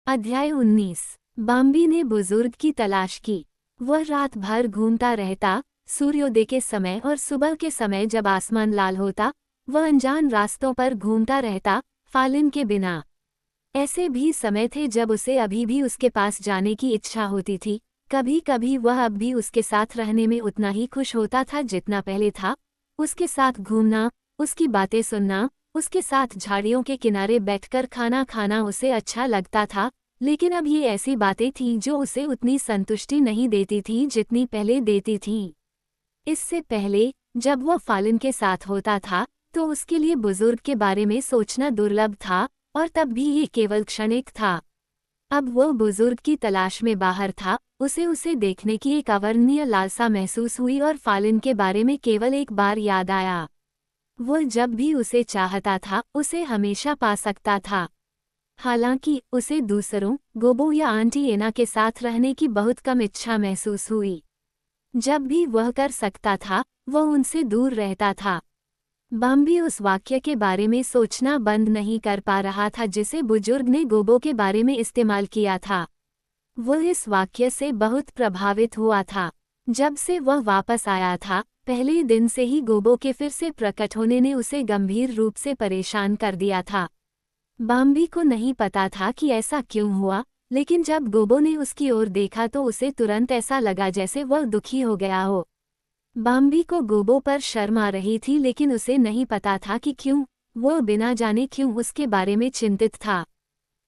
अध्याय 19। बाम्बी ने बुजुर्ग की तलाश की। वह रात भर घूमता रहता, सूर्योदय के समय और सुबह के समय जब आसमान लाल होता, वह अनजान रास्तों पर घूमता रहता, फालिन के बिना। ऐसे भी समय थे जब उसे अभी भी उसके पास जाने की इच्छा होती थी। कभी कभी वह अब भी उसके साथ रहने में उतना ही खुश होता था जितना पहले था। उसके साथ घूमना, उसकी बातें सुनना, उसके साथ झाड़ियों के किनारे बैठकर खाना खाना उसे अच्छा लगता था। लेकिन अब ये ऐसी बातें थीं जो उसे उतनी संतुष्टि नहीं देती थीं जितनी पहले देती थीं। इससे पहले, जब वह फालिन के साथ होता था, तो उसके लिए बुजुर्ग के बारे में सोचना दुर्लभ था, और तब भी ये केवल क्षणिक था। अब वह बुजुर्ग की तलाश में बाहर था, उसे देखने की एक अवर्णनीय लालसा महसूस हुई और फालिन के बारे में केवल एक बार याद आया। वह जब भी उसे चाहता था, उसे हमेशा पा सकता था। हालांकि उसे दूसरों, गोबो या आंटी एना के साथ रहने की बहुत कम इच्छा महसूस हुई। जब भी वह कर सकता था, वह उनसे दूर रहता था। बाम्बी उस वाक्य के बारे में सोचना बंद नहीं कर पा रहा था जिसे बुजुर्ग ने गोबो के बारे में इस्तेमाल किया था। वह इस वाक्य से बहुत प्रभावित हुआ था। जब से वह वापस आया था, पहले दिन से ही गोबो के फिर से प्रकट होने ने उसे गंभीर रूप से परेशान कर दिया था। बाम्बी को नहीं पता था कि ऐसा क्यों हुआ, लेकिन जब गोबो ने उसकी ओर देखा तो उसे तुरंत ऐसा लगा जैसे वह दुखी हो गया हो। बाम्बी को गोबो पर शर्म आ रही थी, लेकिन उसे नहीं पता था कि क्यों। वह बिना जाने क्यों उसके बारे में चिंतित था।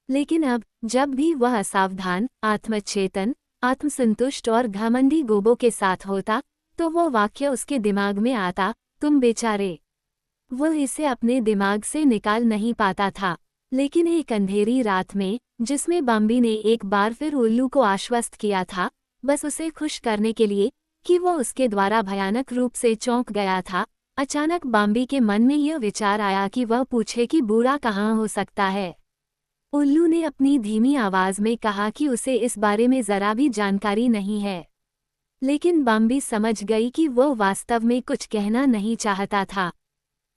लेकिन अब, जब भी वह असावधान, आत्मचेतन, आत्मसंतुष्ट और घमंडी गोबो के साथ होता, तो वह वाक्य उसके दिमाग में आता, तुम बेचारे। वह इसे अपने दिमाग से निकाल नहीं पाता था। लेकिन एक अंधेरी रात में, जिसमें बाम्बी ने एक बार फिर उल्लू को आश्वस्त किया था, बस उसे खुश करने के लिए कि वह उसके द्वारा भयानक रूप से चौंक गया था, अचानक बाम्बी के मन में यह विचार आया कि वह पूछे कि बूढ़ा कहाँ हो सकता है। उल्लू ने अपनी धीमी आवाज में कहा कि उसे इस बारे में जरा भी जानकारी नहीं है। लेकिन बाम्बी समझ गई कि वह वास्तव में कुछ कहना नहीं चाहता था।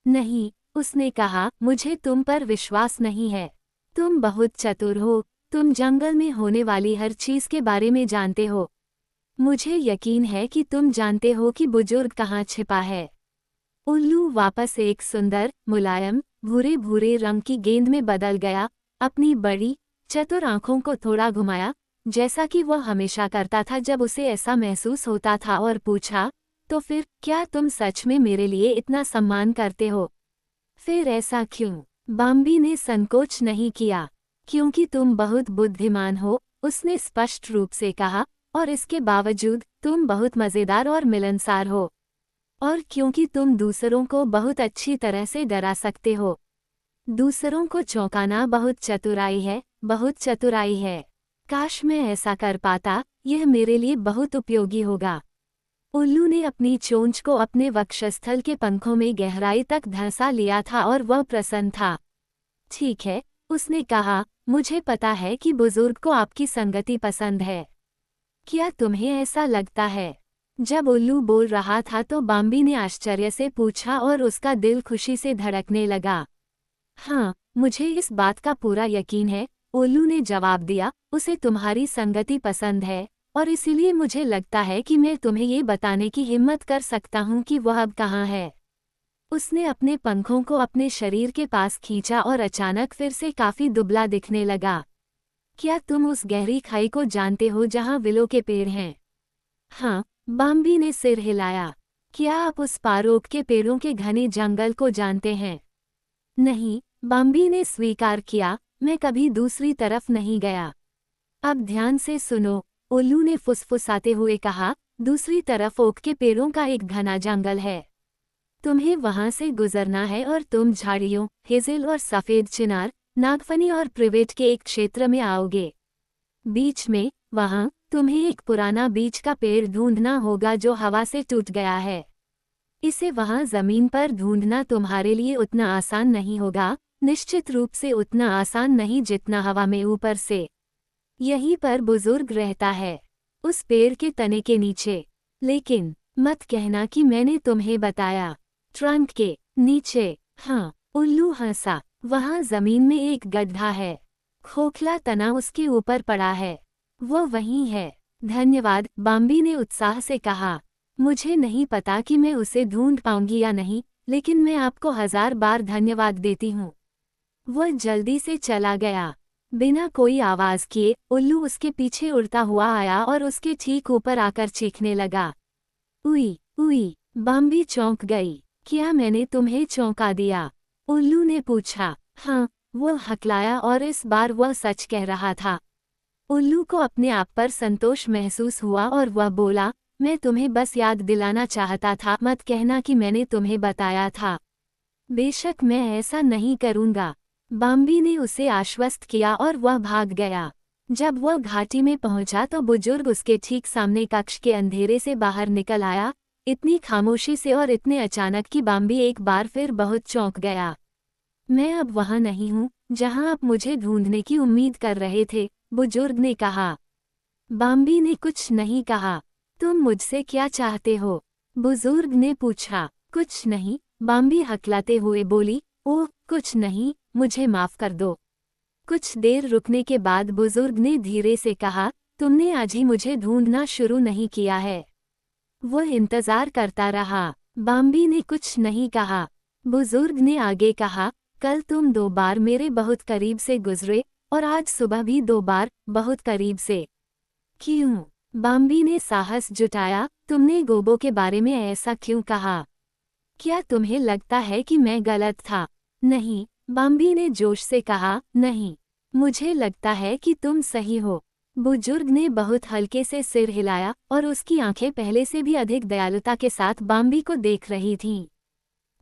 नहीं, उसने कहा, मुझे तुम पर विश्वास नहीं है। तुम बहुत चतुर हो, तुम जंगल में होने वाली हर चीज के बारे में जानते हो। मुझे यकीन है कि तुम जानते हो कि बुजुर्ग कहाँ छिपा है। उल्लू वापस एक सुंदर, मुलायम, भूरे भूरे रंग की गेंद में बदल गया, अपनी बड़ी, चतुर आंखों को थोड़ा घुमाया, जैसा कि वह हमेशा करता था जब उसे ऐसा महसूस होता था, और पूछा, तो फिर, क्या तुम सच में मेरे लिए इतना सम्मान करते हो? फिर ऐसा क्यों? बाम्बी ने संकोच नहीं किया। क्योंकि तुम बहुत बुद्धिमान हो, उसने स्पष्ट रूप से कहा, और इसके बावजूद, तुम बहुत मज़ेदार और मिलनसार हो। और क्योंकि तुम दूसरों को बहुत अच्छी तरह से डरा सकते हो। दूसरों को चौंकाना बहुत चतुराई है, बहुत चतुराई है। काश मैं ऐसा कर पाता, यह मेरे लिए बहुत उपयोगी होगा। उल्लू ने अपनी चोंच को अपने वक्षस्थल के पंखों में गहराई तक धंसा लिया था और वह प्रसन्न था। ठीक है, उसने कहा, मुझे पता है कि बुजुर्ग को आपकी संगति पसंद है। क्या तुम्हें ऐसा लगता है? जब उल्लू बोल रहा था तो बाम्बी ने आश्चर्य से पूछा और उसका दिल खुशी से धड़कने लगा। हाँ, मुझे इस बात का पूरा यकीन है, उल्लू ने जवाब दिया, उसे तुम्हारी संगति पसंद है, और इसीलिए मुझे लगता है कि मैं तुम्हें ये बताने की हिम्मत कर सकता हूँ कि वह अब कहाँ है। उसने अपने पंखों को अपने शरीर के पास खींचा और अचानक फिर से काफी दुबला दिखने लगा। क्या तुम उस गहरी खाई को जानते हो जहाँ विलो के पेड़ हैं? हाँ, बाम्बी ने सिर हिलाया। क्या आप उस पारोक के पेड़ों के घने जंगल को जानते हैं? नहीं, बाम्बी ने स्वीकार किया, मैं कभी दूसरी तरफ नहीं गया। अब ध्यान से सुनो, उल्लू ने फुसफुसाते हुए कहा, दूसरी तरफ ओक के पेड़ों का एक घना जंगल है। तुम्हें वहां से गुजरना है और तुम झाड़ियों, हेज़ल और सफेद चिनार, नागफनी और प्रिवेट के एक क्षेत्र में आओगे। बीच में, वहां, तुम्हें एक पुराना बीच का पेड़ ढूंढना होगा जो हवा से टूट गया है। इसे वहां जमीन पर ढूंढना तुम्हारे लिए उतना आसान नहीं होगा, निश्चित रूप से उतना आसान नहीं जितना हवा में ऊपर से। यहीं पर बुजुर्ग रहता है, उस पेड़ के तने के नीचे। लेकिन, मत कहना कि मैंने तुम्हें बताया। ट्रंक के नीचे। हाँ, उल्लू हंसा, वहां जमीन में एक गड्ढा है। खोखला तना उसके ऊपर पड़ा है। वो वहीं है। धन्यवाद, बाम्बी ने उत्साह से कहा। मुझे नहीं पता कि मैं उसे ढूंढ पाऊंगी या नहीं, लेकिन मैं आपको 1000 बार धन्यवाद देती हूँ। वह जल्दी से चला गया। बिना कोई आवाज किए उल्लू उसके पीछे उड़ता हुआ आया और उसके ठीक ऊपर आकर चीखने लगा। उई, उई, बाम्बी चौंक गई। क्या मैंने तुम्हें चौंका दिया? उल्लू ने पूछा। हाँ, वह हकलाया और इस बार वह सच कह रहा था। उल्लू को अपने आप पर संतोष महसूस हुआ और वह बोला, मैं तुम्हें बस याद दिलाना चाहता था, मत कहना कि मैंने तुम्हें बताया था। बेशक मैं ऐसा नहीं करूँगा। बाम्बी ने उसे आश्वस्त किया और वह भाग गया। जब वह घाटी में पहुंचा तो बुजुर्ग उसके ठीक सामने कक्ष के अंधेरे से बाहर निकल आया, इतनी खामोशी से और इतने अचानक कि बाम्बी एक बार फिर बहुत चौंक गया। मैं अब वहां नहीं हूँ जहां आप मुझे ढूंढने की उम्मीद कर रहे थे, बुजुर्ग ने कहा। बाम्बी ने कुछ नहीं कहा। तुम मुझसे क्या चाहते हो? बुजुर्ग ने पूछा। कुछ नहीं, बाम्बी हकलाते हुए बोली। ओह, कुछ नहीं, मुझे माफ कर दो। कुछ देर रुकने के बाद बुजुर्ग ने धीरे से कहा, तुमने आज ही मुझे ढूंढना शुरू नहीं किया है। वह इंतजार करता रहा। बाम्बी ने कुछ नहीं कहा। बुजुर्ग ने आगे कहा, कल तुम 2 बार मेरे बहुत करीब से गुजरे और आज सुबह भी 2 बार बहुत करीब से। क्यों? बाम्बी ने साहस जुटाया, तुमने गोबो के बारे में ऐसा क्यों कहा? क्या तुम्हें लगता है कि मैं गलत था? नहीं, बाम्बी ने जोश से कहा, नहीं, मुझे लगता है कि तुम सही हो। बुजुर्ग ने बहुत हल्के से सिर हिलाया और उसकी आंखें पहले से भी अधिक दयालुता के साथ बाम्बी को देख रही थीं।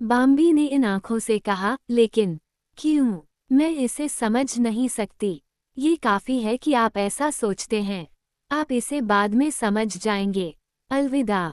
बाम्बी ने इन आंखों से कहा, लेकिन क्यों? मैं इसे समझ नहीं सकती। ये काफी है कि आप ऐसा सोचते हैं। आप इसे बाद में समझ जाएंगे। अलविदा।